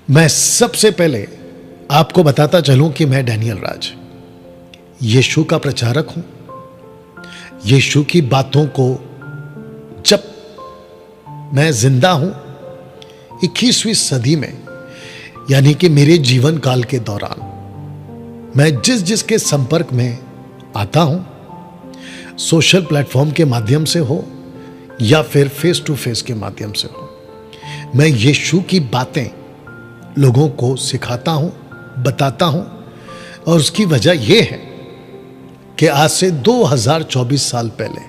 मैं सबसे पहले आपको बताता चलूं कि मैं डैनियल राज यीशु का प्रचारक हूं। यीशु की बातों को जब मैं जिंदा हूं 21वीं सदी में, यानी कि मेरे जीवन काल के दौरान मैं जिसके संपर्क में आता हूं, सोशल प्लेटफॉर्म के माध्यम से हो या फिर फेस टू फेस के माध्यम से हो, मैं यीशु की बातें लोगों को सिखाता हूं, बताता हूं। और उसकी वजह यह है कि आज से 2024 साल पहले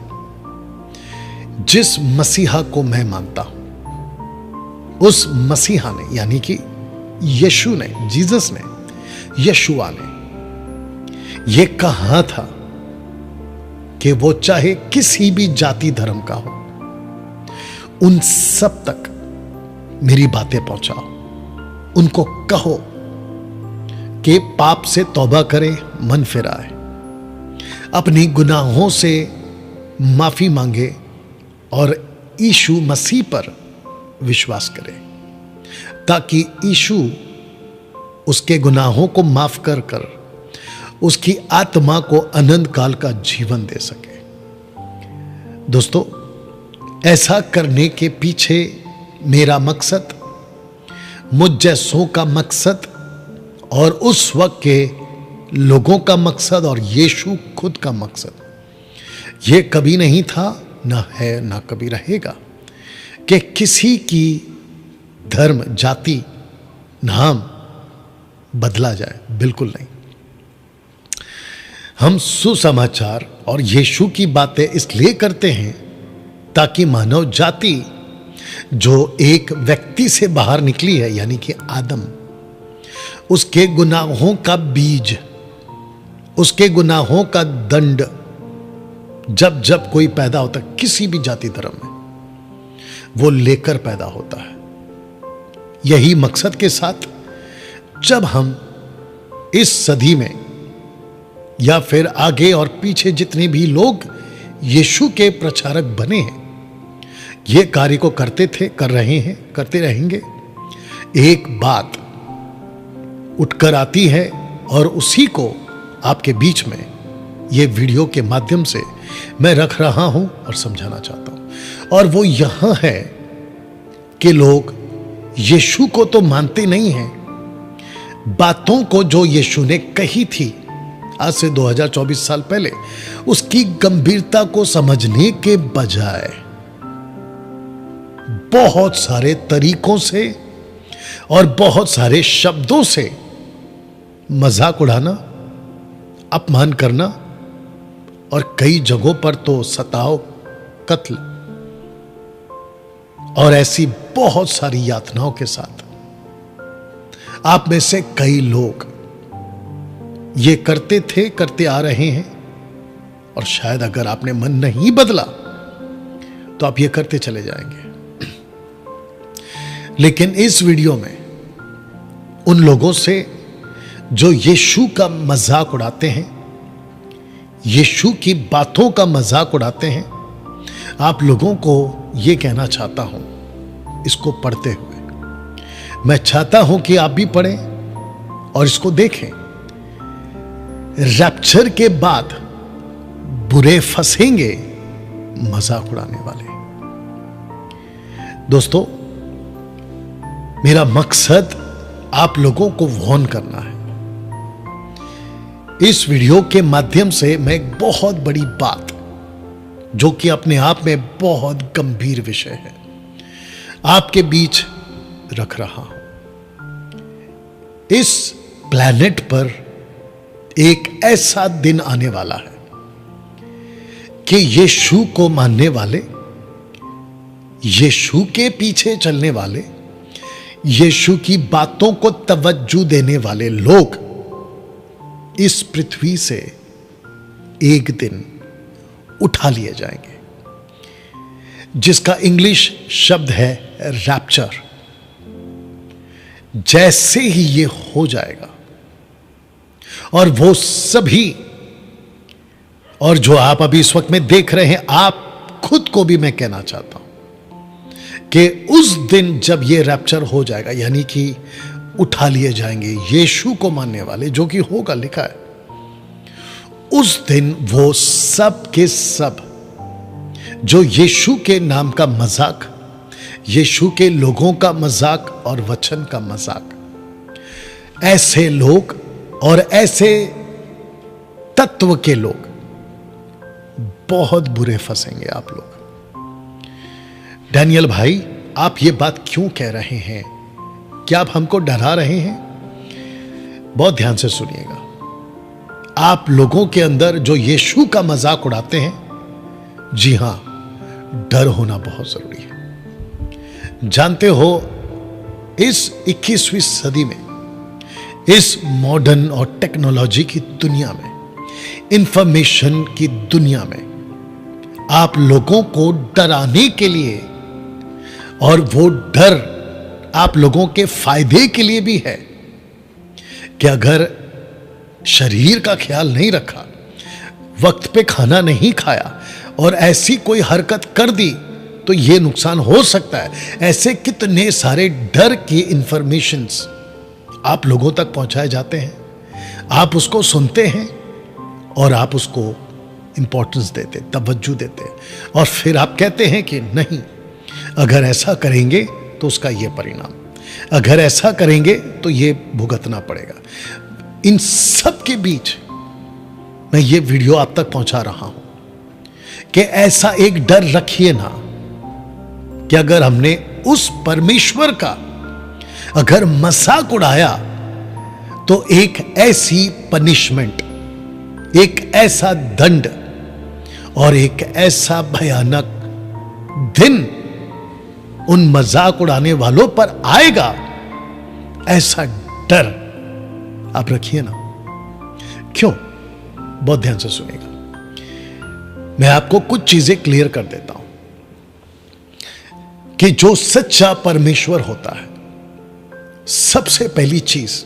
जिस मसीहा को मैं मानता हूं, उस मसीहा ने, यानी कि यीशु ने, जीसस ने, यशुआ ने यह कहा था कि वो चाहे किसी भी जाति धर्म का हो, उन सब तक मेरी बातें पहुंचाओ। उनको कहो कि पाप से तौबा करे, मन फिराए, अपनी गुनाहों से माफी मांगे और यीशु मसीह पर विश्वास करे, ताकि यीशु उसके गुनाहों को माफ कर कर उसकी आत्मा को अनंत काल का जीवन दे सके। दोस्तों, ऐसा करने के पीछे मेरा मकसद, मुझ जैसों का मकसद और उस वक्त के लोगों का मकसद और यीशु खुद का मकसद ये कभी नहीं था, ना है, ना कभी रहेगा कि किसी की धर्म, जाति, नाम बदला जाए। बिल्कुल नहीं। हम सुसमाचार और यीशु की बातें इसलिए करते हैं ताकि मानव जाति जो एक व्यक्ति से बाहर निकली है, यानी कि आदम, उसके गुनाहों का बीज, उसके गुनाहों का दंड जब जब कोई पैदा होता है किसी भी जाति धर्म में, वो लेकर पैदा होता है। यही मकसद के साथ जब हम इस सदी में या फिर आगे और पीछे जितने भी लोग यीशु के प्रचारक बने हैं, ये कार्य को करते थे, कर रहे हैं, करते रहेंगे। एक बात उठकर आती है और उसी को आपके बीच में ये वीडियो के माध्यम से मैं रख रहा हूं और समझाना चाहता हूं। और वो यहां है कि लोग यीशु को तो मानते नहीं हैं, बातों को जो यीशु ने कही थी आज से 2024 साल पहले, उसकी गंभीरता को समझने के बजाय बहुत सारे तरीकों से और बहुत सारे शब्दों से मजाक उड़ाना, अपमान करना और कई जगहों पर तो सताव, कत्ल और ऐसी बहुत सारी यातनाओं के साथ आप में से कई लोग ये करते थे, करते आ रहे हैं। और शायद अगर आपने मन नहीं बदला तो आप ये करते चले जाएंगे। लेकिन इस वीडियो में उन लोगों से जो यीशु का मजाक उड़ाते हैं, यीशु की बातों का मजाक उड़ाते हैं, आप लोगों को यह कहना चाहता हूं, इसको पढ़ते हुए मैं चाहता हूं कि आप भी पढ़ें और इसको देखें। रैप्चर के बाद बुरे फंसेंगे मजाक उड़ाने वाले। दोस्तों, मेरा मकसद आप लोगों को वार्न करना है। इस वीडियो के माध्यम से मैं एक बहुत बड़ी बात, जो कि अपने आप में बहुत गंभीर विषय है, आपके बीच रख रहा हूं। इस प्लैनेट पर एक ऐसा दिन आने वाला है कि यीशु को मानने वाले, यीशु के पीछे चलने वाले, यीशु की बातों को तवज्जो देने वाले लोग इस पृथ्वी से एक दिन उठा लिए जाएंगे, जिसका इंग्लिश शब्द है रैप्चर। जैसे ही ये हो जाएगा और वो सभी, और जो आप अभी इस वक्त में देख रहे हैं, आप खुद को भी मैं कहना चाहता हूं कि उस दिन जब ये रैप्चर हो जाएगा, यानी कि उठा लिए जाएंगे, यीशु को मानने वाले, जो कि होगा, लिखा है। उस दिन वो सब के सब जो यीशु के नाम का मजाक, यीशु के लोगों का मजाक और वचन का मजाक, ऐसे लोग और ऐसे तत्व के लोग बहुत बुरे फंसेंगे। आप लोग, डैनियल भाई, आप ये बात क्यों कह रहे हैं? क्या आप हमको डरा रहे हैं? बहुत ध्यान से सुनिएगा। आप लोगों के अंदर जो यीशु का मजाक उड़ाते हैं, जी हां, डर होना बहुत जरूरी है। जानते हो, इस 21वीं सदी में, इस मॉडर्न और टेक्नोलॉजी की दुनिया में, इंफॉर्मेशन की दुनिया में, आप लोगों को डराने के लिए, और वो डर आप लोगों के फायदे के लिए भी है, कि अगर शरीर का ख्याल नहीं रखा, वक्त पे खाना नहीं खाया और ऐसी कोई हरकत कर दी, तो ये नुकसान हो सकता है। ऐसे कितने सारे डर की इंफॉर्मेशंस आप लोगों तक पहुंचाए जाते हैं, आप उसको सुनते हैं और आप उसको इंपॉर्टेंस देते, तवज्जो देते, और फिर आप कहते हैं कि नहीं, अगर ऐसा करेंगे तो उसका ये परिणाम, अगर ऐसा करेंगे तो ये भुगतना पड़ेगा। इन सब के बीच मैं ये वीडियो आप तक पहुंचा रहा हूं कि ऐसा एक डर रखिए ना, कि अगर हमने उस परमेश्वर का अगर मजाक उड़ाया, तो एक ऐसी पनिशमेंट, एक ऐसा दंड और एक ऐसा भयानक दिन उन मजाक उड़ाने वालों पर आएगा। ऐसा डर आप रखिए ना। क्यों? बहुत ध्यान से सुनिएगा। मैं आपको कुछ चीजें क्लियर कर देता हूं कि जो सच्चा परमेश्वर होता है, सबसे पहली चीज,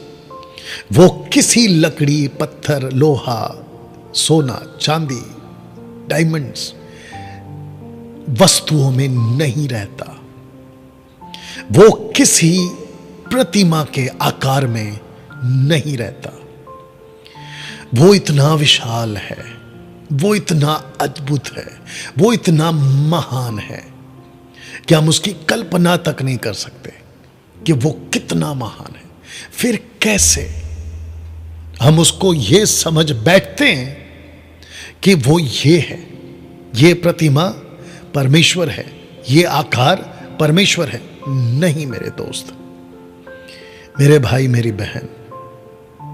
वो किसी लकड़ी, पत्थर, लोहा, सोना, चांदी, डायमंड्स वस्तुओं में नहीं रहता। वो किसी प्रतिमा के आकार में नहीं रहता। वो इतना विशाल है, वो इतना अद्भुत है, वो इतना महान है कि हम उसकी कल्पना तक नहीं कर सकते कि वो कितना महान है। फिर कैसे हम उसको ये समझ बैठते हैं कि वो ये है, ये प्रतिमा परमेश्वर है, ये आकार परमेश्वर है? नहीं मेरे दोस्त, मेरे भाई, मेरी बहन,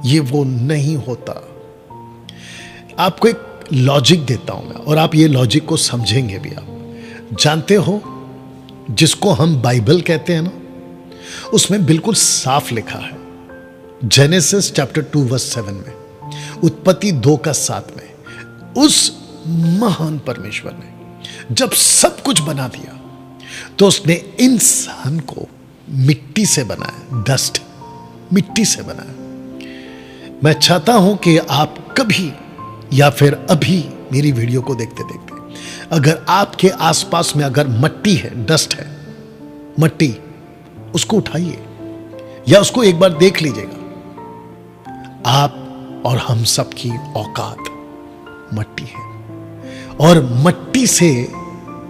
ये वो नहीं होता। आपको एक लॉजिक देता हूं मैं, और आप ये लॉजिक को समझेंगे भी। आप जानते हो, जिसको हम बाइबल कहते हैं ना, उसमें बिल्कुल साफ लिखा है, जेनेसिस चैप्टर 2 वर्स 7 में, उत्पत्ति 2 का 7 में, उस महान परमेश्वर ने जब सब कुछ बना दिया, तो उसने इंसान को मिट्टी से बनाया, डस्ट, मिट्टी से बनाया। मैं चाहता हूं कि आप कभी या फिर अभी मेरी वीडियो को देखते देखते, अगर आपके आसपास में अगर मट्टी है, डस्ट है, मट्टी, उसको उठाइए या उसको एक बार देख लीजिएगा। आप और हम सब की औकात मट्टी है, और मट्टी से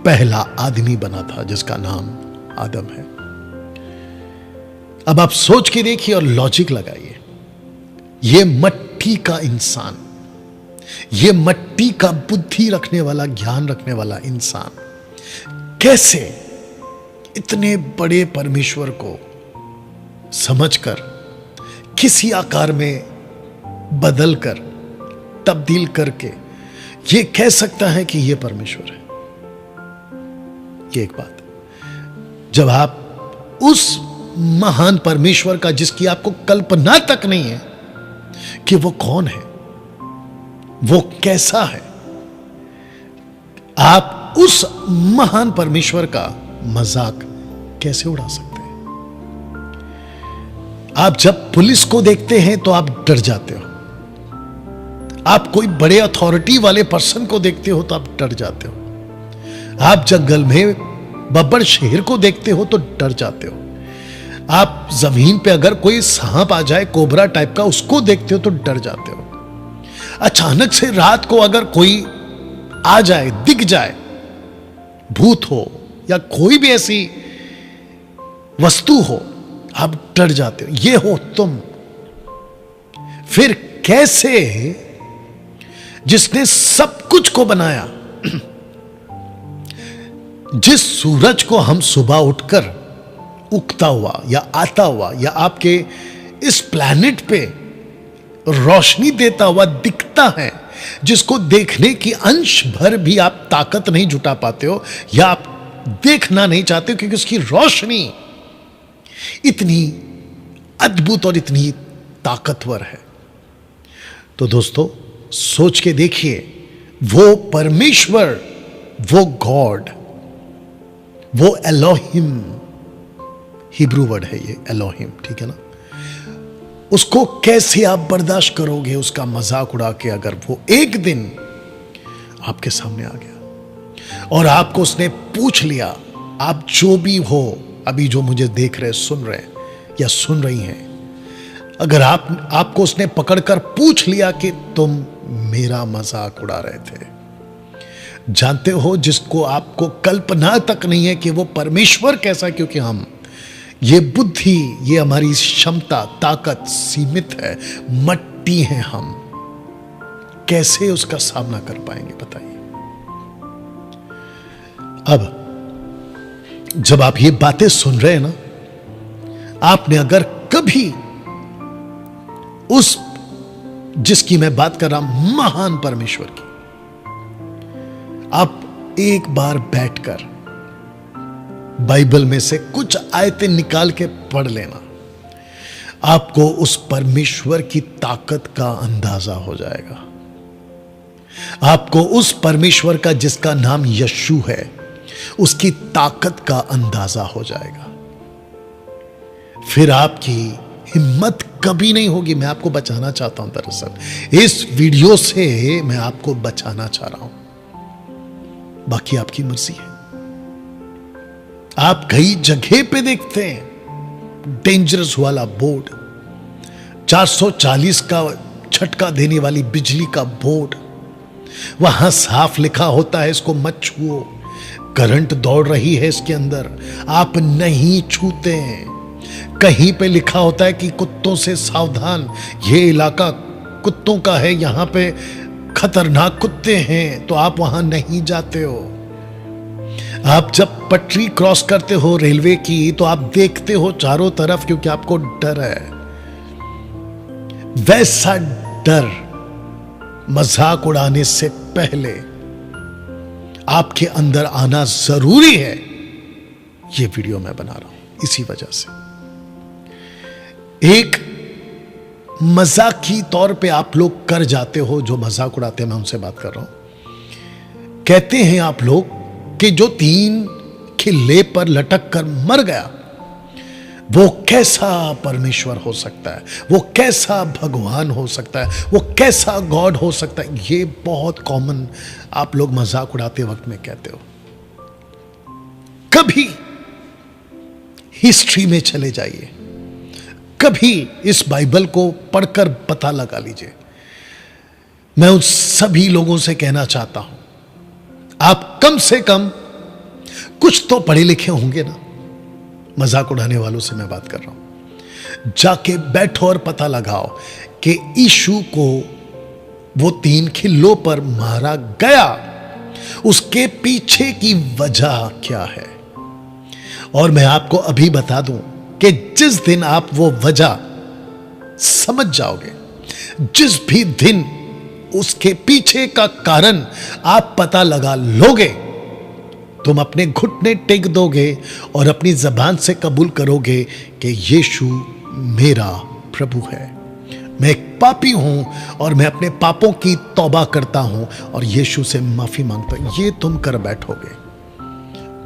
पहला आदमी बना था जिसका नाम आदम है। अब आप सोच के देखिए और लॉजिक लगाइए। ये मट्टी का इंसान, ये मट्टी का बुद्धि रखने वाला, ज्ञान रखने वाला इंसान कैसे इतने बड़े परमेश्वर को समझकर किसी आकार में बदलकर, तब्दील करके ये कह सकता है कि ये परमेश्वर है? ये एक बात। जब आप उस महान परमेश्वर का, जिसकी आपको कल्पना तक नहीं है कि वो कौन है, वो कैसा है, आप उस महान परमेश्वर का मजाक कैसे उड़ा सकते हैं? आप जब पुलिस को देखते हैं तो आप डर जाते हो, आप कोई बड़े अथॉरिटी वाले पर्सन को देखते हो तो आप डर जाते हो, आप जंगल में बब्बर शेर को देखते हो तो डर जाते हो, आप जमीन पे अगर कोई सांप आ जाए कोबरा टाइप का, उसको देखते हो तो डर जाते हो। अचानक से रात को अगर कोई आ जाए, दिख जाए, भूत हो या कोई भी ऐसी वस्तु हो, आप डर जाते हो। ये हो तुम। फिर कैसे जिसने सब कुछ को बनाया, जिस सूरज को हम सुबह उठकर उगता हुआ या आता हुआ या आपके इस प्लैनेट पे रोशनी देता हुआ दिखता है, जिसको देखने की अंश भर भी आप ताकत नहीं जुटा पाते हो या आप देखना नहीं चाहते हो, क्योंकि उसकी रोशनी इतनी अद्भुत और इतनी ताकतवर है। तो दोस्तों सोच के देखिए, वो परमेश्वर, वो गॉड, वो एलोहिम, हिब्रू वर्ड है ये एलोहिम, ठीक है ना, उसको कैसे आप बर्दाश्त करोगे उसका मजाक उड़ा के, अगर वो एक दिन आपके सामने आ गया और आपको उसने पूछ लिया, आप जो भी हो, अभी जो मुझे देख रहे, सुन रहे या सुन रही हैं, अगर आपको उसने पकड़कर पूछ लिया कि तुम मेरा मजाक उड़ा रहे थे, जानते हो जिसको आपको कल्पना तक नहीं है कि वो परमेश्वर कैसा, क्योंकि हम ये बुद्धि, ये हमारी क्षमता, ताकत सीमित है, मट्टी हैं हम, कैसे उसका सामना कर पाएंगे बताइए। अब जब आप ये बातें सुन रहे हैं ना, आपने अगर कभी उस जिसकी मैं बात कर रहा हूं, महान परमेश्वर की, आप एक बार बैठकर बाइबल में से कुछ आयतें निकाल के पढ़ लेना, आपको उस परमेश्वर की ताकत का अंदाजा हो जाएगा। आपको उस परमेश्वर का जिसका नाम यीशु है, उसकी ताकत का अंदाजा हो जाएगा। फिर आपकी हिम्मत कभी नहीं होगी। मैं आपको बचाना चाहता हूं, दरअसल इस वीडियो से मैं आपको बचाना चाह रहा हूं, बाकी आपकी मर्जी है। आप कई जगह पे देखते हैं डेंजरस वाला बोर्ड, 440 का झटका देने वाली बिजली का बोर्ड, वहां साफ लिखा होता है इसको मत छुओ, करंट दौड़ रही है इसके अंदर, आप नहीं छूते हैं। कहीं पे लिखा होता है कि कुत्तों से सावधान, ये इलाका कुत्तों का है, यहां पे खतरनाक कुत्ते हैं, तो आप वहां नहीं जाते हो। आप जब पटरी क्रॉस करते हो रेलवे की, तो आप देखते हो चारों तरफ, क्योंकि आपको डर है। वैसा डर मजाक उड़ाने से पहले आपके अंदर आना जरूरी है। यह वीडियो मैं बना रहा हूं इसी वजह से। एक मजाकी तौर पे आप लोग कर जाते हो, जो मजाक उड़ाते हैं, मैं उनसे बात कर रहा हूं। कहते हैं आप लोग कि जो 3 खिल्ले पर लटक कर मर गया, वो कैसा परमेश्वर हो सकता है, वो कैसा भगवान हो सकता है, वो कैसा गॉड हो सकता है। ये बहुत कॉमन आप लोग मजाक उड़ाते वक्त में कहते हो। कभी हिस्ट्री में चले जाइए, कभी इस बाइबल को पढ़कर पता लगा लीजिए। मैं उन सभी लोगों से कहना चाहता हूं, आप कम से कम कुछ तो पढ़े लिखे होंगे ना। मजाक उड़ाने वालों से मैं बात कर रहा हूं। जाके बैठो और पता लगाओ कि यीशु को वो 3 खिल्लों पर मारा गया, उसके पीछे की वजह क्या है। और मैं आपको अभी बता दूं कि जिस दिन आप वो वजह समझ जाओगे, जिस भी दिन उसके पीछे का कारण आप पता लगा लोगे, तुम अपने घुटने टेक दोगे और अपनी जबान से कबूल करोगे कि यीशु मेरा प्रभु है। मैं एक पापी हूं और मैं अपने पापों की तौबा करता हूं और यीशु से माफी मांगता हूं। ये तुम कर बैठोगे।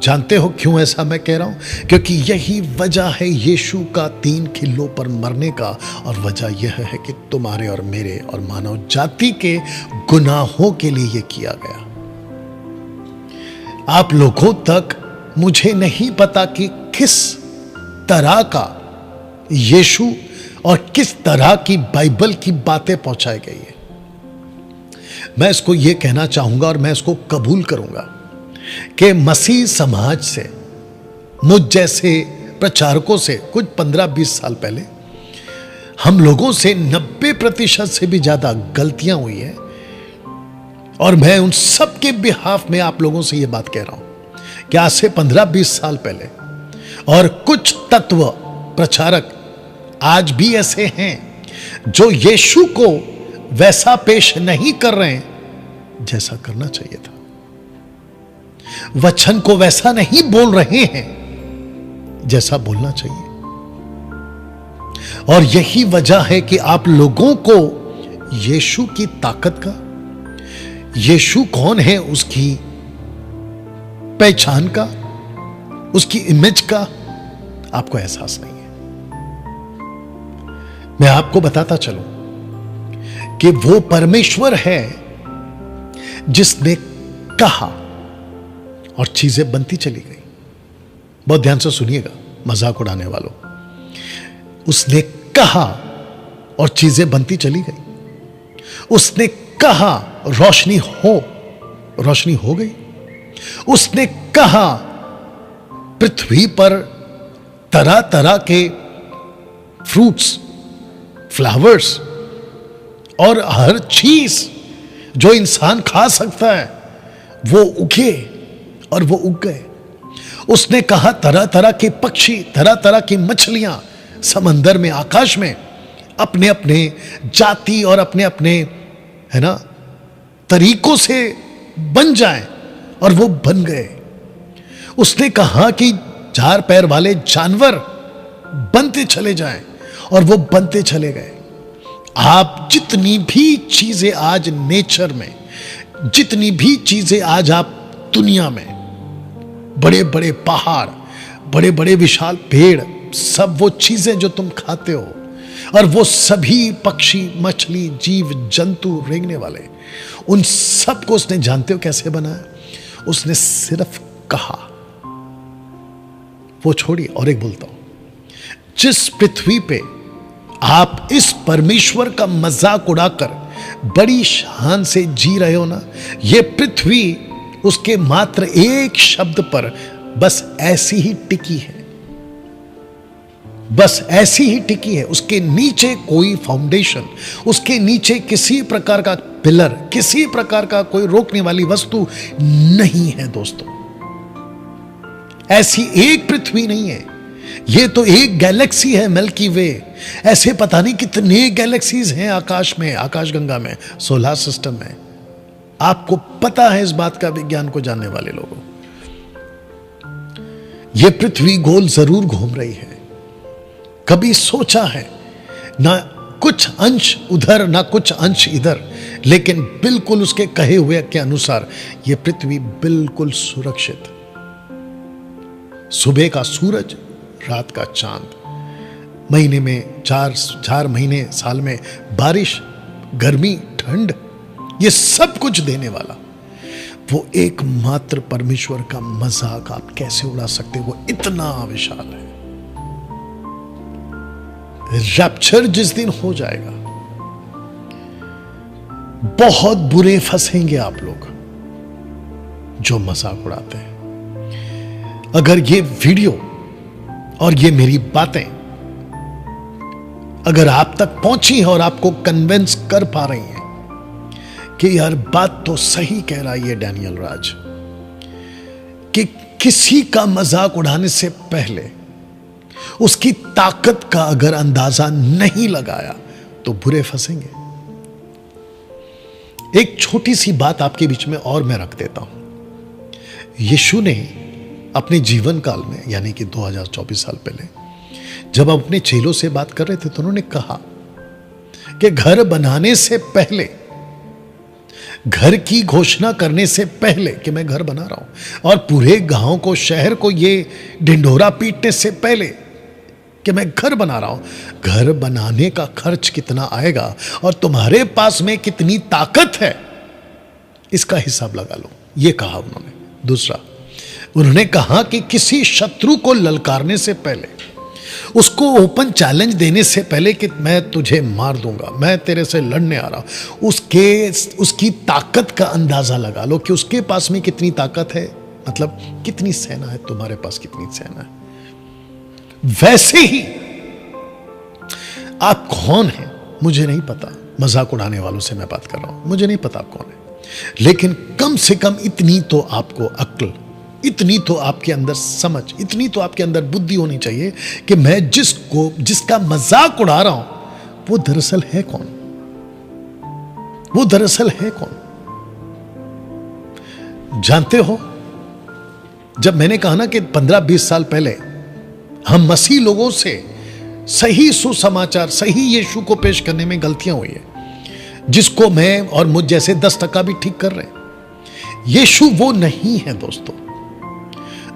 जानते हो क्यों ऐसा मैं कह रहा हूं? क्योंकि यही वजह है यीशु का 3 खिल्लों पर मरने का, और वजह यह है कि तुम्हारे और मेरे और मानव जाति के गुनाहों के लिए यह किया गया। आप लोगों तक मुझे नहीं पता कि किस तरह का यीशु और किस तरह की बाइबल की बातें पहुंचाई गई है। मैं इसको यह कहना चाहूंगा और मैं इसको कबूल करूंगा कि मसीह समाज से, मुझ जैसे प्रचारकों से कुछ 15-20 साल पहले हम लोगों से 90% से भी ज्यादा गलतियां हुई हैं। और मैं उन सब के बिहाफ में आप लोगों से यह बात कह रहा हूं कि आज से 15-20 साल पहले और कुछ तत्व प्रचारक आज भी ऐसे हैं जो यीशु को वैसा पेश नहीं कर रहे हैं जैसा करना चाहिए था, वचन को वैसा नहीं बोल रहे हैं जैसा बोलना चाहिए। और यही वजह है कि आप लोगों को यीशु की ताकत का, यीशु कौन है उसकी पहचान का, उसकी इमेज का आपको एहसास नहीं है। मैं आपको बताता चलूं कि वो परमेश्वर है जिसने कहा और चीजें बनती चली गई। बहुत ध्यान से सुनिएगा मजाक उड़ाने वालों, उसने कहा और चीजें बनती चली गई। उसने कहा रोशनी हो, रोशनी हो गई। उसने कहा पृथ्वी पर तरह तरह के फ्रूट्स, फ्लावर्स और हर चीज जो इंसान खा सकता है वो उगे और वो उग गए। उसने कहा तरह तरह के पक्षी, तरह तरह की मछलियां समंदर में, आकाश में अपने अपने जाति और अपने अपने, है ना, तरीकों से बन जाएं और वो बन गए। उसने कहा कि 4 पैर वाले जानवर बनते चले जाएं और वो बनते चले गए। आप जितनी भी चीजें आज नेचर में, जितनी भी चीजें आज आप दुनिया में, बड़े बड़े पहाड़, बड़े बड़े विशाल पेड़, सब वो चीजें जो तुम खाते हो और वो सभी पक्षी, मछली, जीव जंतु, रेंगने वाले, उन सब को उसने, जानते हो कैसे बनाया? उसने सिर्फ कहा। वो छोड़िए, और एक बोलता हूं, जिस पृथ्वी पे आप इस परमेश्वर का मजाक उड़ाकर बड़ी शान से जी रहे हो ना, ये पृथ्वी उसके मात्र एक शब्द पर बस ऐसी ही टिकी है, बस ऐसी ही टिकी है। उसके नीचे कोई फाउंडेशन, उसके नीचे किसी प्रकार का पिलर, किसी प्रकार का कोई रोकने वाली वस्तु नहीं है दोस्तों। ऐसी एक पृथ्वी नहीं है, ये तो एक गैलेक्सी है, मिल्की वे। ऐसे पता नहीं कितने गैलेक्सीज हैं आकाश में, आकाशगंगा में, सोलर सिस्टम में। आपको पता है इस बात का, विज्ञान को जानने वाले लोगों। यह पृथ्वी गोल जरूर घूम रही है। कभी सोचा है ना कुछ अंश उधर ना कुछ अंश इधर, लेकिन बिल्कुल उसके कहे हुए के अनुसार यह पृथ्वी बिल्कुल सुरक्षित। सुबह का सूरज, रात का चांद, महीने में 4 महीने साल में बारिश, गर्मी, ठंड, ये सब कुछ देने वाला वो एकमात्र परमेश्वर का मजाक आप कैसे उड़ा सकते? वो इतना विशाल है। रैप्चर जिस दिन हो जाएगा, बहुत बुरे फंसेंगे आप लोग जो मजाक उड़ाते हैं। अगर ये वीडियो और ये मेरी बातें अगर आप तक पहुंची है और आपको कन्विंस कर पा रही हैं कि यार बात तो सही कह रहा है ये डैनियल राज, कि किसी का मजाक उड़ाने से पहले उसकी ताकत का अगर अंदाजा नहीं लगाया तो बुरे फंसेंगे। एक छोटी सी बात आपके बीच में और मैं रख देता हूं। यीशु ने अपने जीवन काल में, यानी कि 2024 साल पहले, जब आप अपने चेलों से बात कर रहे थे तो उन्होंने कहा कि घर बनाने से पहले, घर की घोषणा करने से पहले कि मैं घर बना रहा हूं, और पूरे गांव को, शहर को ये ढिंढोरा पीटने से पहले कि मैं घर बना रहा हूं, घर बनाने का खर्च कितना आएगा और तुम्हारे पास में कितनी ताकत है, इसका हिसाब लगा लो, ये कहा उन्होंने। दूसरा, उन्होंने कहा कि किसी शत्रु को ललकारने से पहले उसको ओपन चैलेंज देने से पहले कि मैं तुझे मार दूंगा, मैं तेरे से लड़ने आ रहा हूं, उसकी ताकत का अंदाजा लगा लो कि उसके पास में कितनी ताकत है, मतलब कितनी सेना है, तुम्हारे पास कितनी सेना है। वैसे ही आप कौन हैं मुझे नहीं पता, मजाक उड़ाने वालों से मैं बात कर रहा हूं, मुझे नहीं पता आप कौन है, लेकिन कम से कम इतनी तो आपको अक्ल, इतनी तो आपके अंदर समझ, इतनी तो आपके अंदर बुद्धि होनी चाहिए कि मैं जिसका मजाक उड़ा रहा हूं वो दरअसल है कौन, वो दरअसल है कौन। जानते हो, जब मैंने कहा ना कि 15-20 साल पहले हम मसीह लोगों से सही सुसमाचार, सही यीशु को पेश करने में गलतियां हुई है, जिसको मैं और मुझ जैसे 10% भी ठीक कर रहे हैं। यीशु वो नहीं है दोस्तों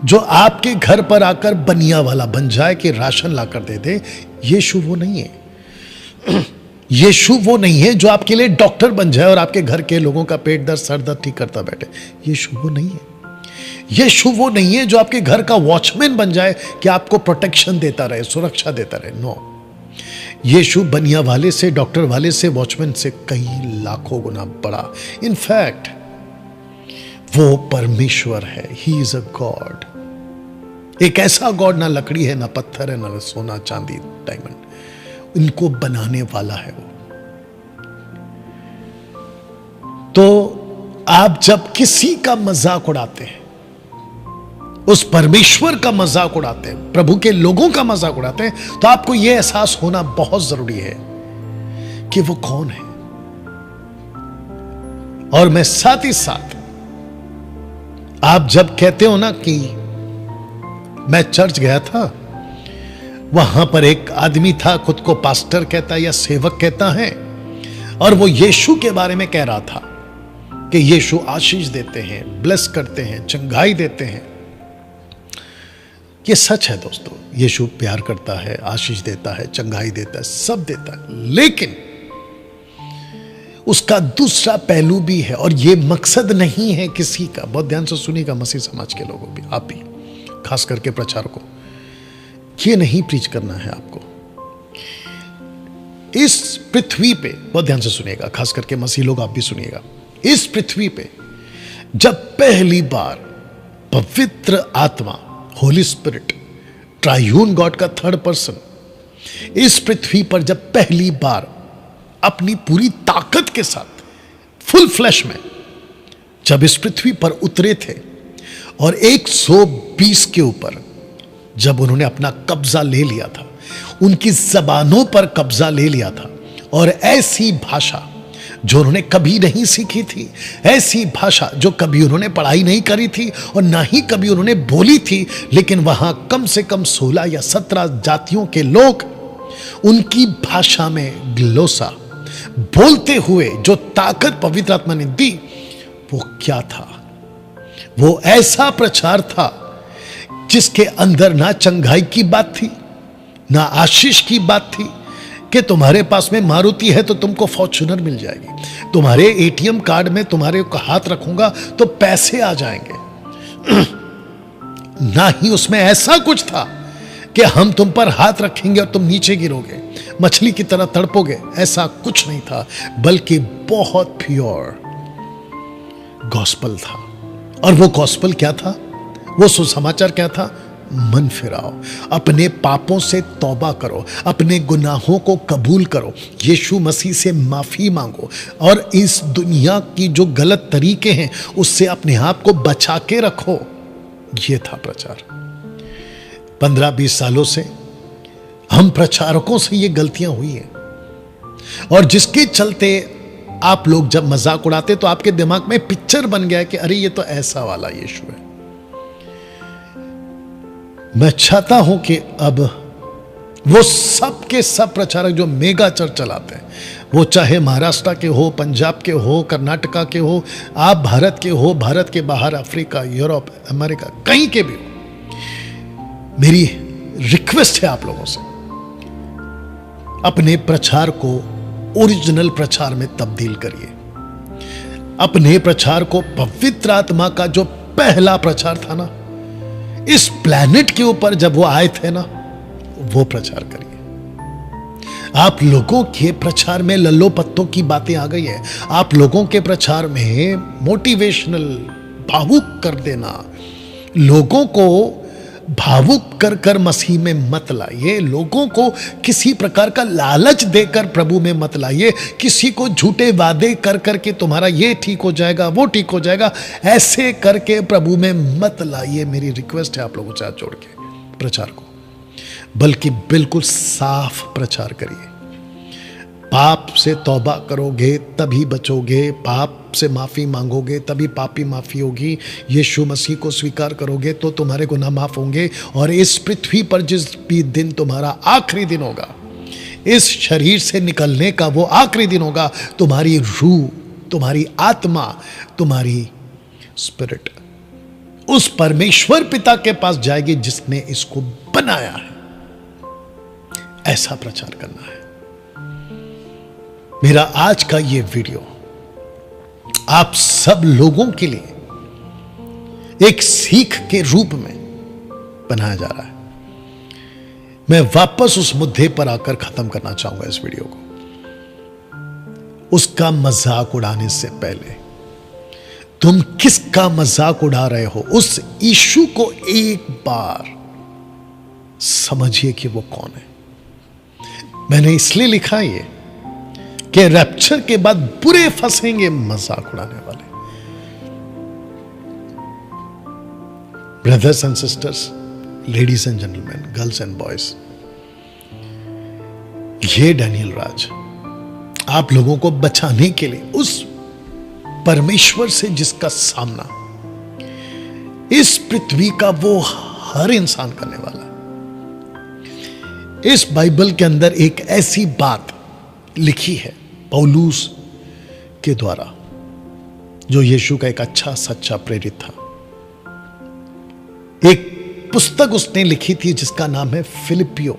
जो आपके घर पर आकर बनिया वाला बन जाए कि राशन लाकर दे दे। यीशु वो नहीं है। यीशु वो नहीं है जो आपके लिए डॉक्टर बन जाए और आपके घर के लोगों का पेट दर्द, सर दर्द ठीक करता बैठे। यीशु वो नहीं है। यीशु वो नहीं है जो आपके घर का वॉचमैन बन जाए कि आपको प्रोटेक्शन देता रहे, सुरक्षा देता रहे। नो, यीशु बनिया वाले से, डॉक्टर वाले से, वॉचमैन से कई लाखों गुना बड़ा। इनफैक्ट वो परमेश्वर है। He is a God. एक ऐसा गॉड, ना लकड़ी है, ना पत्थर है, ना सोना चांदी डायमंड, इनको बनाने वाला है वो। तो आप जब किसी का मजाक उड़ाते हैं, उस परमेश्वर का मजाक उड़ाते हैं, प्रभु के लोगों का मजाक उड़ाते हैं, तो आपको यह एहसास होना बहुत जरूरी है कि वो कौन है। और मैं साथ ही साथ, आप जब कहते हो ना कि मैं चर्च गया था, वहां पर एक आदमी था, खुद को पास्टर कहता है या सेवक कहता है, और वो यीशु के बारे में कह रहा था कि यीशु आशीष देते हैं, ब्लेस करते हैं, चंगाई देते हैं। ये सच है दोस्तों, यीशु प्यार करता है, आशीष देता है, चंगाई देता है, सब देता है, लेकिन उसका दूसरा पहलू भी है। और ये मकसद नहीं है किसी का, बहुत ध्यान से सुनिएगा मसीह समाज के लोगों भी, आप भी, खास करके प्रचारकों, ये नहीं प्रीच करना है आपको। इस पृथ्वी पे, बहुत ध्यान से सुनिएगा, खास करके मसीह लोग आप भी सुनिएगा, इस पृथ्वी पे जब पहली बार पवित्र आत्मा, होली स्पिरिट, ट्रायून गॉड का थर्ड पर्सन, इस पृथ्वी पर जब पहली बार अपनी पूरी ताकत के साथ फुल फ्लैश में जब इस पृथ्वी पर उतरे थे और 120 के ऊपर जब उन्होंने अपना कब्जा ले लिया था, उनकी जबानों पर कब्जा ले लिया था, और ऐसी भाषा जो उन्होंने कभी नहीं सीखी थी, ऐसी भाषा जो कभी उन्होंने पढ़ाई नहीं करी थी और ना ही कभी उन्होंने बोली थी, लेकिन वहां कम से कम 16 या 17 जातियों के लोग उनकी भाषा में ग्लोसा बोलते हुए जो ताकत पवित्र आत्मा ने दी, वो क्या था? वो ऐसा प्रचार था जिसके अंदर ना चंगाई की बात थी, ना आशीष की बात थी कि तुम्हारे पास में मारुति है तो तुमको फॉर्च्यूनर मिल जाएगी, तुम्हारे एटीएम कार्ड में तुम्हारे हाथ रखूंगा तो पैसे आ जाएंगे। ना ही उसमें ऐसा कुछ था कि हम तुम पर हाथ रखेंगे और तुम नीचे गिरोगे, मछली की तरह तड़पोगे, ऐसा कुछ नहीं था, बल्कि बहुत प्योर गॉस्पल था। और वो गॉस्पल क्या था? वो सुसमाचार क्या था? मन फिराओ, अपने पापों से तौबा करो, अपने गुनाहों को कबूल करो, यीशु मसीह से माफी मांगो, और इस दुनिया की जो गलत तरीके हैं उससे अपने आप को बचा के रखो। ये था प्रचार। 15-20 सालों से हम प्रचारकों से ये गलतियां हुई हैं, और जिसके चलते आप लोग जब मजाक उड़ाते तो आपके दिमाग में पिक्चर बन गया कि अरे ये तो ऐसा वाला यीशु है। मैं चाहता हूं कि अब वो सब के सब प्रचारक जो मेगा चर्च चलाते हैं, वो चाहे महाराष्ट्र के हो, पंजाब के हो, कर्नाटका के हो, आप भारत के हो, भारत के बाहर अफ्रीका, यूरोप, अमेरिका, कहीं के भी हो, मेरी रिक्वेस्ट है आप लोगों से, अपने प्रचार को ओरिजिनल प्रचार में तब्दील करिए। अपने प्रचार को पवित्र आत्मा का जो पहला प्रचार था ना इस प्लैनेट के ऊपर, जब वो आए थे ना, वो प्रचार करिए। आप लोगों के प्रचार में लल्लो पत्तों की बातें आ गई है। आप लोगों के प्रचार में मोटिवेशनल, भावुक कर देना, लोगों को भावुक कर कर मसीह में मत लाइए। लोगों को किसी प्रकार का लालच देकर प्रभु में मत लाइए। किसी को झूठे वादे कर कर के तुम्हारा ये ठीक हो जाएगा, वो ठीक हो जाएगा, ऐसे करके प्रभु में मत लाइए। मेरी रिक्वेस्ट है आप लोगों से हाथ जोड़ के प्रचार को, बल्कि बिल्कुल साफ प्रचार करिए। पाप से तौबा करोगे तभी बचोगे, पाप से माफी मांगोगे तभी पापी माफी होगी। यीशु मसीह को स्वीकार करोगे तो तुम्हारे गुनाह माफ होंगे। और इस पृथ्वी पर जिस भी दिन तुम्हारा आखिरी दिन होगा, इस शरीर से निकलने का वो आखिरी दिन होगा, तुम्हारी रूह, तुम्हारी आत्मा, तुम्हारी स्पिरिट उस परमेश्वर पिता के पास जाएगी जिसने इसको बनाया है। ऐसा प्रचार करना है। मेरा आज का ये वीडियो आप सब लोगों के लिए एक सीख के रूप में बनाया जा रहा है। मैं वापस उस मुद्दे पर आकर खत्म करना चाहूंगा इस वीडियो को। उसका मजाक उड़ाने से पहले तुम किसका मजाक उड़ा रहे हो, उस यीशु को एक बार समझिए कि वो कौन है। मैंने इसलिए लिखा ये कि रैप्चर के बाद बुरे फंसेंगे मजाक उड़ाने वाले। Brothers and sisters, ladies and gentleman, girls and boys, ये डैनियल राज आप लोगों को बचाने के लिए उस परमेश्वर से जिसका सामना इस पृथ्वी का वो हर इंसान करने वाला है। इस बाइबल के अंदर एक ऐसी बात लिखी है पौलुस के द्वारा, जो यीशु का एक अच्छा सच्चा प्रेरित था। एक पुस्तक उसने लिखी थी जिसका नाम है फिलिपियो।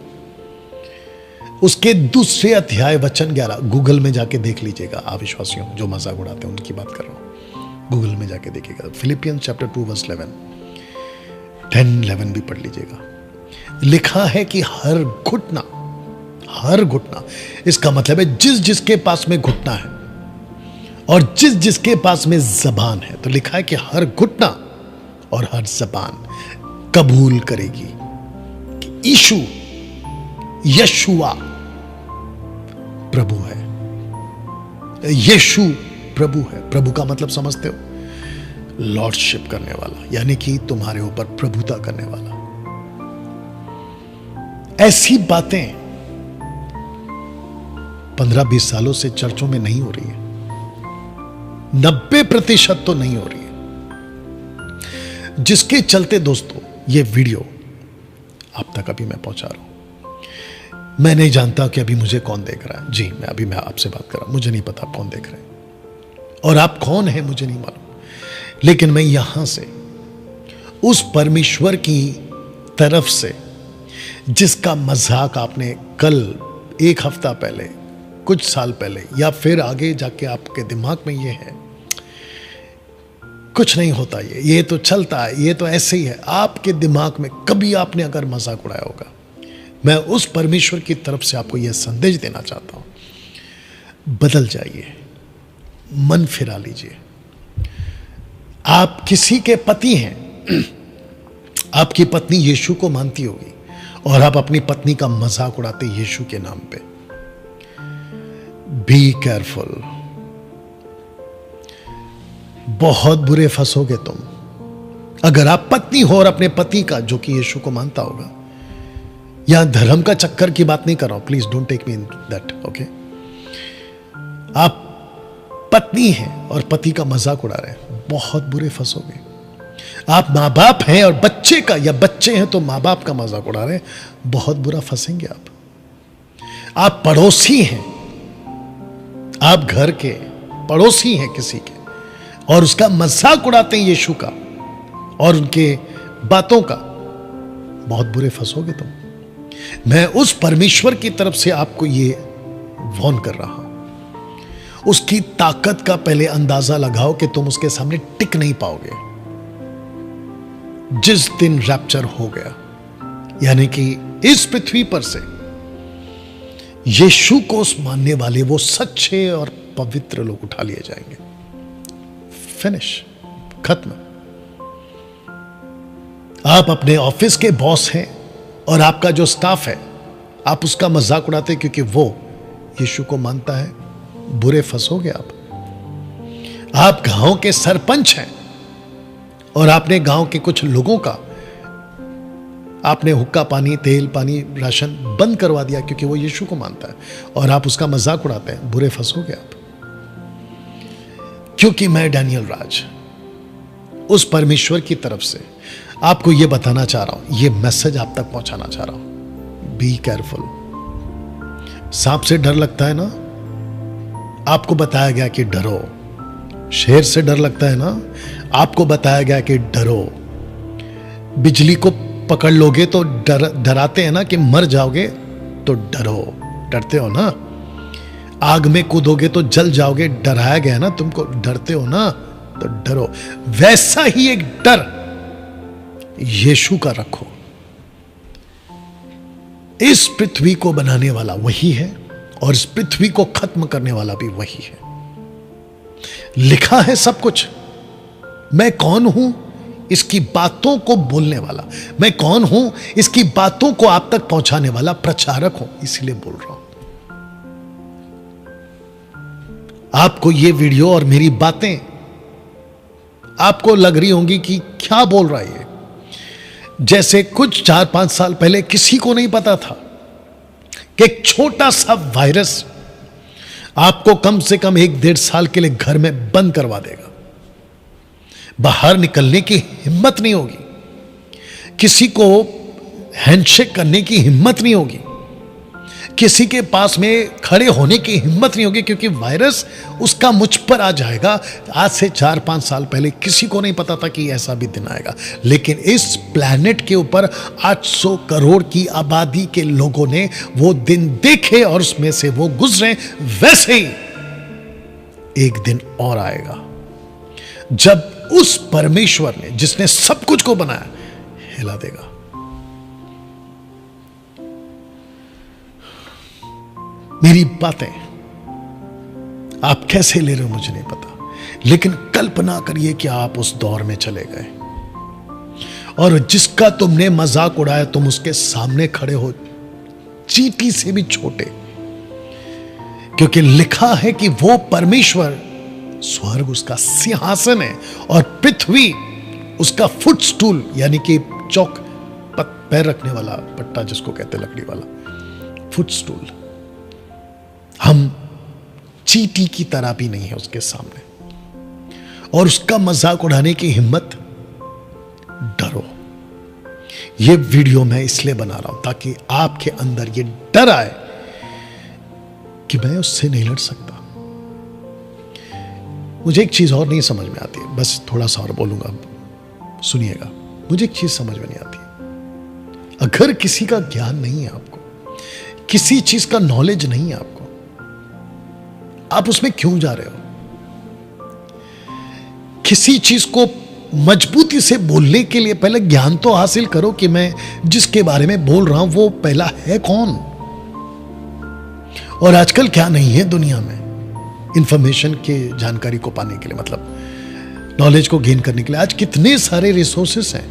उसके 2 अध्याय वचन 11, गूगल में जाके देख लीजिएगा। अविश्वासियों जो मजाक उड़ाते हैं उनकी बात कर रहा हूं, गूगल में जाके देखिएगा। फिलिपियंस चैप्टर 2 वर्स 11, 10-11 भी पढ़ लीजिएगा। लिखा है कि हर घुटना, इसका मतलब है जिस जिसके पास में घुटना है और जिस जिसके पास में जबान है, तो लिखा है कि हर घुटना और हर जबान कबूल करेगी कि यशुआ प्रभु है। यीशु प्रभु है। प्रभु का मतलब समझते हो? लॉर्डशिप करने वाला, यानी कि तुम्हारे ऊपर प्रभुता करने वाला। ऐसी बातें 15-20 सालों से चर्चों में नहीं हो रही है। 90% तो नहीं हो रही है, जिसके चलते दोस्तों ये वीडियो आप तक अभी मैं पहुंचा रहा हूं। मैं नहीं जानता कि अभी मुझे कौन देख रहा है। जी, मैं आपसे बात कर रहा हूं, मुझे नहीं पता आप कौन देख रहे हैं और आप कौन है मुझे नहीं मालूम। लेकिन मैं यहां से उस परमेश्वर की तरफ से जिसका मजाक आपने कल, 1 हफ्ता पहले, कुछ साल पहले, या फिर आगे जाके आपके दिमाग में ये है कुछ नहीं होता, ये तो चलता है, ये तो ऐसे ही है, आपके दिमाग में कभी आपने अगर मजाक उड़ाया होगा, मैं उस परमेश्वर की तरफ से आपको यह संदेश देना चाहता हूं, बदल जाइए, मन फिरा लीजिए। आप किसी के पति हैं, आपकी पत्नी यीशु को मानती होगी और आप अपनी पत्नी का मजाक उड़ाते यीशु के नाम पे। बी केयरफुल, बहुत बुरे फंसोगे तुम। अगर आप पत्नी हो और अपने पति का, जो कि यीशु को मानता होगा, यहां धर्म का चक्कर की बात नहीं कर रहा हूं, please don't take me in that, okay. आप पत्नी हैं और पति का मजाक उड़ा रहे हैं, बहुत बुरे फंसोगे। आप मां बाप हैं और बच्चे का, या बच्चे हैं तो मां बाप का मजाक उड़ा रहे हैं, बहुत बुरा फंसेंगे आप पड़ोसी हैं, आप घर के पड़ोसी हैं किसी के, और उसका मजाक उड़ाते हैं यीशु का और उनके बातों का, बहुत बुरे फंसोगे तुम। मैं उस परमेश्वर की तरफ से आपको ये वार्न कर रहा हूं। उसकी ताकत का पहले अंदाजा लगाओ कि तुम उसके सामने टिक नहीं पाओगे। जिस दिन रैप्चर हो गया, यानी कि इस पृथ्वी पर से यीशु को मानने वाले वो सच्चे और पवित्र लोग उठा लिए जाएंगे। फिनिश, खत्म। आप अपने ऑफिस के बॉस हैं और आपका जो स्टाफ है, आप उसका मजाक उड़ाते क्योंकि वो यीशु को मानता है, बुरे फंसोगे आप। आप गांव के सरपंच हैं और आपने गांव के कुछ लोगों का आपने हुक्का पानी, तेल पानी, राशन बंद करवा दिया क्योंकि वो यीशु को मानता है और आप उसका मजाक उड़ाते हैं, बुरे फंसोगे आप। क्योंकि मैं डैनियल राज उस परमेश्वर की तरफ से आपको यह बताना चाह रहा हूं, यह मैसेज आप तक पहुंचाना चाह रहा हूं। Be careful. सांप से डर लगता है ना, आपको बताया गया कि डरो। शेर से डर लगता है ना, आपको बताया गया कि डरो। बिजली को पकड़ लोगे तो डराते हैं ना कि मर जाओगे, तो डरो, डरते हो ना। आग में कूदोगे तो जल जाओगे, डराया गया ना तुमको, डरते हो ना, तो डरो। वैसा ही एक डर यीशु का रखो। इस पृथ्वी को बनाने वाला वही है और इस पृथ्वी को खत्म करने वाला भी वही है। लिखा है सब कुछ। मैं कौन हूं इसकी बातों को बोलने वाला, मैं कौन हूं इसकी बातों को आप तक पहुंचाने वाला प्रचारक हूं, इसीलिए बोल रहा हूं। आपको यह वीडियो और मेरी बातें आपको लग रही होंगी कि क्या बोल रहा है, जैसे कुछ 4-5 साल पहले किसी को नहीं पता था कि एक छोटा सा वायरस आपको कम से कम 1-1.5 साल के लिए घर में बंद करवा देगा। बाहर निकलने की हिम्मत नहीं होगी, किसी को हैंडशेक करने की हिम्मत नहीं होगी, किसी के पास में खड़े होने की हिम्मत नहीं होगी, क्योंकि वायरस उसका मुझ पर आ जाएगा। आज से 4-5 साल पहले किसी को नहीं पता था कि ऐसा भी दिन आएगा, लेकिन इस प्लैनेट के ऊपर 800 करोड़ की आबादी के लोगों ने वो दिन देखे और उसमें से वो गुजरे। वैसे ही एक दिन और आएगा जब उस परमेश्वर ने, जिसने सब कुछ को बनाया, हिला देगा। मेरी बातें आप कैसे ले रहे हो मुझे नहीं पता, लेकिन कल्पना करिए कि आप उस दौर में चले गए और जिसका तुमने मजाक उड़ाया तुम उसके सामने खड़े हो, चींटी से भी छोटे, क्योंकि लिखा है कि वो परमेश्वर, स्वर्ग उसका सिंहासन है और पृथ्वी उसका फुटस्टूल, यानी कि चौक पैर रखने वाला पट्टा जिसको कहते लकड़ी वाला फुटस्टूल। हम चींटी की तरह भी नहीं है उसके सामने, और उसका मजाक उड़ाने की हिम्मत, डरो। यह वीडियो मैं इसलिए बना रहा हूं ताकि आपके अंदर यह डर आए कि मैं उससे नहीं लड़ सकता। मुझे एक चीज और नहीं समझ में आती है, बस थोड़ा सा और बोलूंगा, सुनिएगा। मुझे एक चीज समझ में नहीं आती है, अगर किसी का ज्ञान नहीं है आपको, किसी चीज का नॉलेज नहीं है आपको, आप उसमें क्यों जा रहे हो? किसी चीज को मजबूती से बोलने के लिए पहले ज्ञान तो हासिल करो कि मैं जिसके बारे में बोल रहा हूं वो पहला है कौन। और आजकल क्या नहीं है दुनिया में इंफॉर्मेशन के जानकारी को पाने के लिए, मतलब नॉलेज को गेन करने के लिए आज कितने सारे रिसोर्सेस हैं।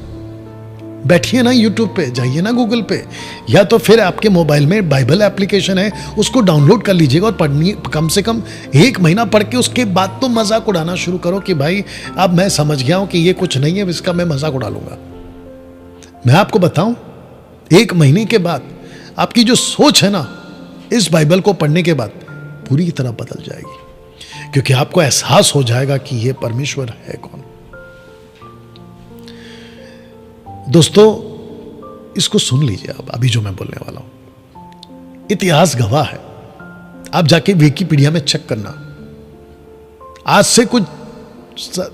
बैठिए ना यूट्यूब पे, जाइए ना गूगल पे, या तो फिर आपके मोबाइल में बाइबल एप्लीकेशन है, उसको डाउनलोड कर लीजिएगा और पढ़नी, कम से कम 1 महीना पढ़ के उसके बाद तो मजाक उड़ाना शुरू करो कि भाई अब मैं समझ गया हूं कि ये कुछ नहीं है, इसका मैं मजाक उड़ा लूंगा। मैं आपको बताऊं, 1 महीने के बाद आपकी जो सोच है ना, इस बाइबल को पढ़ने के बाद पूरी तरह बदल जाएगी, क्योंकि आपको एहसास हो जाएगा कि यह परमेश्वर है कौन। दोस्तों, इसको सुन लीजिए आप, अभी जो मैं बोलने वाला हूं इतिहास गवाह है। आप जाके विकिपीडिया में चेक करना, आज से कुछ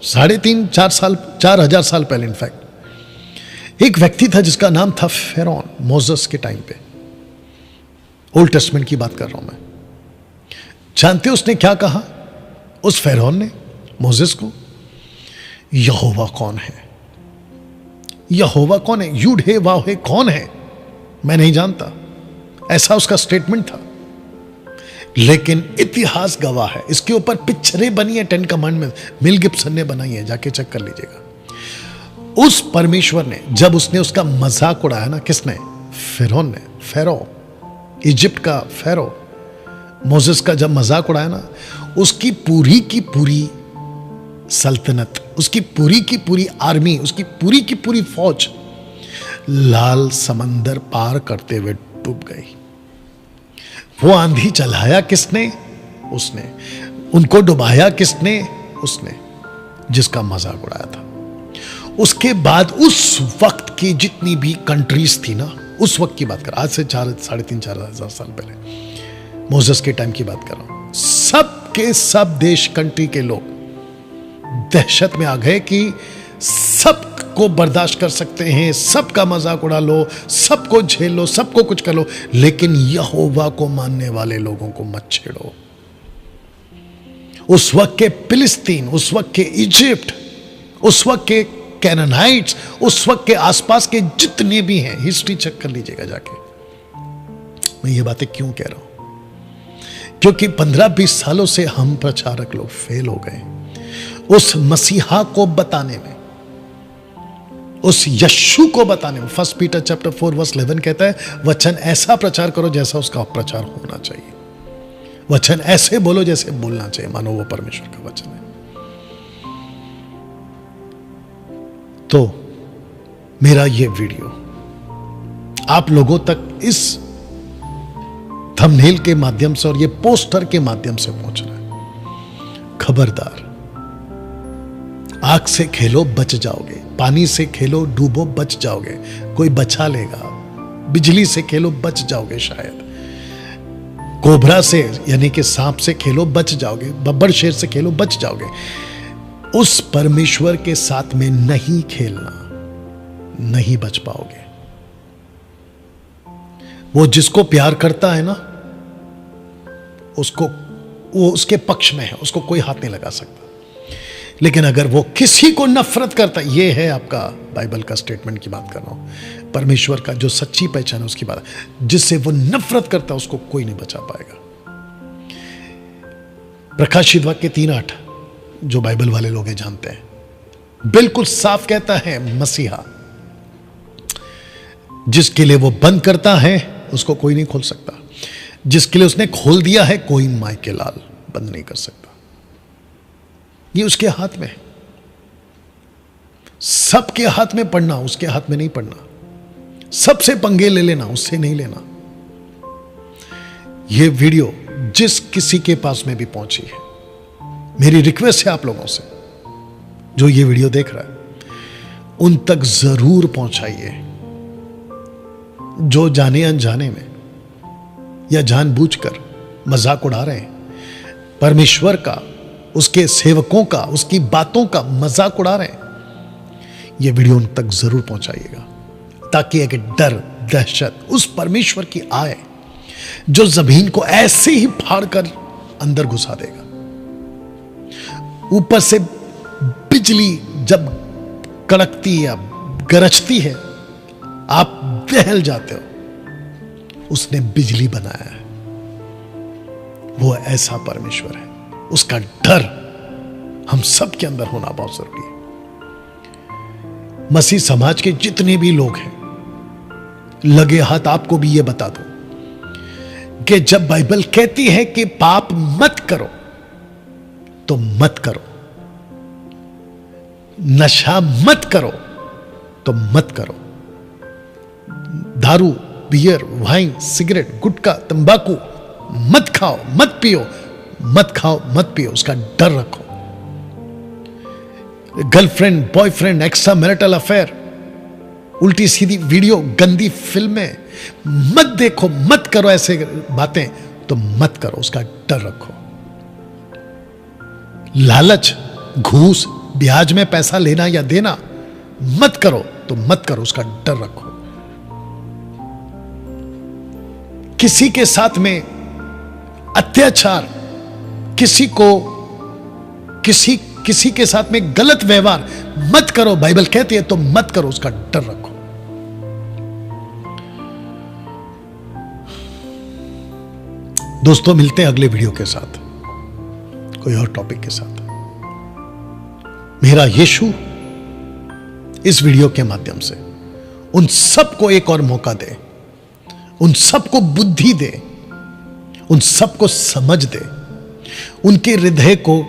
3.5-4 साल, 4000 साल पहले इनफैक्ट एक व्यक्ति था जिसका नाम था फेरौन। मोसेस के टाइम पे, ओल्ड टेस्टमेंट की बात कर रहा हूं मैं। जानते उसने क्या कहा? उस फेरौन ने मोसेस को, यहोवा कौन है? यहोवा कौन है? यूड हे वाव हे कौन है? मैं नहीं जानता, ऐसा उसका स्टेटमेंट था। लेकिन इतिहास गवाह है, इसके ऊपर पिक्चरें बनी है 10 कमांडमेंट, मेल गिब्सन ने बनाई है, जाके चेक कर लीजिएगा। उस परमेश्वर ने जब उसने उसका मजाक उड़ाया ना, किसने? फिरौन ने, फेरो, इजिप्ट का फेरो, मोसेस का जब मजाक उड़ाया ना, उसकी पूरी की पूरी सल्तनत, उसकी पूरी की पूरी आर्मी, उसकी पूरी की पूरी फौज लाल समंदर पार करते हुए डूब गई। वो आंधी चलाया किसने? उसने। उनको डुबाया किसने? उसने, जिसका मजाक उड़ाया था। उसके बाद उस वक्त की जितनी भी कंट्रीज थी ना, उस वक्त की बात कर, आज से 3,500-4,000 साल पहले, मोसेस के टाइम की बात कर रहा हूं, सब के सब देश, कंट्री के लोग दहशत में आ गए कि सबको बर्दाश्त कर सकते हैं, सबका मजाक उड़ा लो, सबको झेल लो, सबको कुछ कर लो, लेकिन यहोवा को मानने वाले लोगों को मत छेड़ो। उस वक्त के फिलिस्तीन, उस वक्त के इजिप्ट, उस वक्त के कैनानाइट्स, उस वक्त के आसपास के जितने भी हैं, हिस्ट्री चेक कर लीजिएगा जाके। मैं ये बातें क्यों कह रहा हूं? क्योंकि 15-20 सालों से हम प्रचारक लोग फेल हो गए उस मसीहा को बताने में, उस यीशु को बताने में। 1 पीटर चैप्टर 4 वर्स 11 कहता है, वचन ऐसा प्रचार करो जैसा उसका प्रचार होना चाहिए, वचन ऐसे बोलो जैसे बोलना चाहिए, मानो वो परमेश्वर का वचन है। तो मेरा ये वीडियो आप लोगों तक इस थंबनेल के माध्यम से और ये पोस्टर के माध्यम से पहुंच रहा है। खबरदार, आग से खेलो बच जाओगे, पानी से खेलो डूबो बच जाओगे, कोई बचा लेगा। बिजली से खेलो बच जाओगे, शायद कोबरा से यानी कि सांप से खेलो बच जाओगे, बब्बर शेर से खेलो बच जाओगे। उस परमेश्वर के साथ में नहीं खेलना, नहीं बच पाओगे। वो जिसको प्यार करता है ना, उसको, वो उसके पक्ष में है, उसको कोई हाथ नहीं लगा सकता। लेकिन अगर वो किसी को नफरत करता है, ये है आपका बाइबल का स्टेटमेंट की बात कर रहा हूं, परमेश्वर का जो सच्ची पहचान है उसकी बात, जिससे वो नफरत करता है उसको कोई नहीं बचा पाएगा। प्रकाशित वाक्य 3:8 जो बाइबल वाले लोग हैं जानते हैं, बिल्कुल साफ कहता है, मसीहा जिसके लिए वो बंद करता है उसको कोई नहीं खोल सकता, जिसके लिए उसने खोल दिया है कोई माई के लाल बंद नहीं कर सकता। ये उसके हाथ में है। सबके हाथ में पढ़ना, उसके हाथ में नहीं पढ़ना। सबसे पंगे ले लेना, उससे नहीं लेना। ये वीडियो जिस किसी के पास में भी पहुंची है, मेरी रिक्वेस्ट है आप लोगों से जो ये वीडियो देख रहा है, उन तक जरूर पहुंचाइए। जो जाने अनजाने में या जानबूझकर मजाक उड़ा रहे हैं, परमेश्वर का, उसके सेवकों का, उसकी बातों का मजाक उड़ा रहे हैं, यह वीडियो उन तक जरूर पहुंचाइएगा, ताकि एक डर, दहशत उस परमेश्वर की आए जो जमीन को ऐसे ही फाड़कर अंदर घुसा देगा। ऊपर से बिजली जब कड़कती है, गरजती है, आप दहल जाते हो। उसने बिजली बनाया है, वो ऐसा परमेश्वर है। उसका डर हम सब के अंदर होना बहुत जरूरी है। मसीह समाज के जितने भी लोग हैं, लगे हाथ आपको भी ये बता दो कि जब बाइबल कहती है कि पाप मत करो तो मत करो, नशा मत करो तो मत करो, दारू, बियर, वाइन, सिगरेट, गुटखा, तंबाकू मत खाओ, मत पियो, मत खाओ, मत पियो, उसका डर रखो। Girlfriend, boyfriend, extra marital affair, उल्टी सीधी वीडियो, गंदी फिल्में मत देखो, मत करो ऐसे बातें, तो मत करो, उसका डर रखो। लालच, घूस, ब्याज में पैसा लेना या देना मत करो, तो मत करो, उसका डर रखो। किसी के साथ में अत्याचार, किसी के साथ में गलत व्यवहार मत करो, बाइबल कहती है तो मत करो, उसका डर रखो। दोस्तों, मिलते हैं अगले वीडियो के साथ, कोई और टॉपिक के साथ। मेरा यीशु इस वीडियो के माध्यम से उन सबको एक और मौका दे, उन सबको बुद्धि दे, उन सबको समझ दे, उनके हृदय को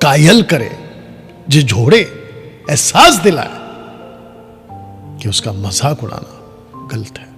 कायल करे, झिझोड़े, एहसास दिलाए कि उसका मजाक उड़ाना गलत है।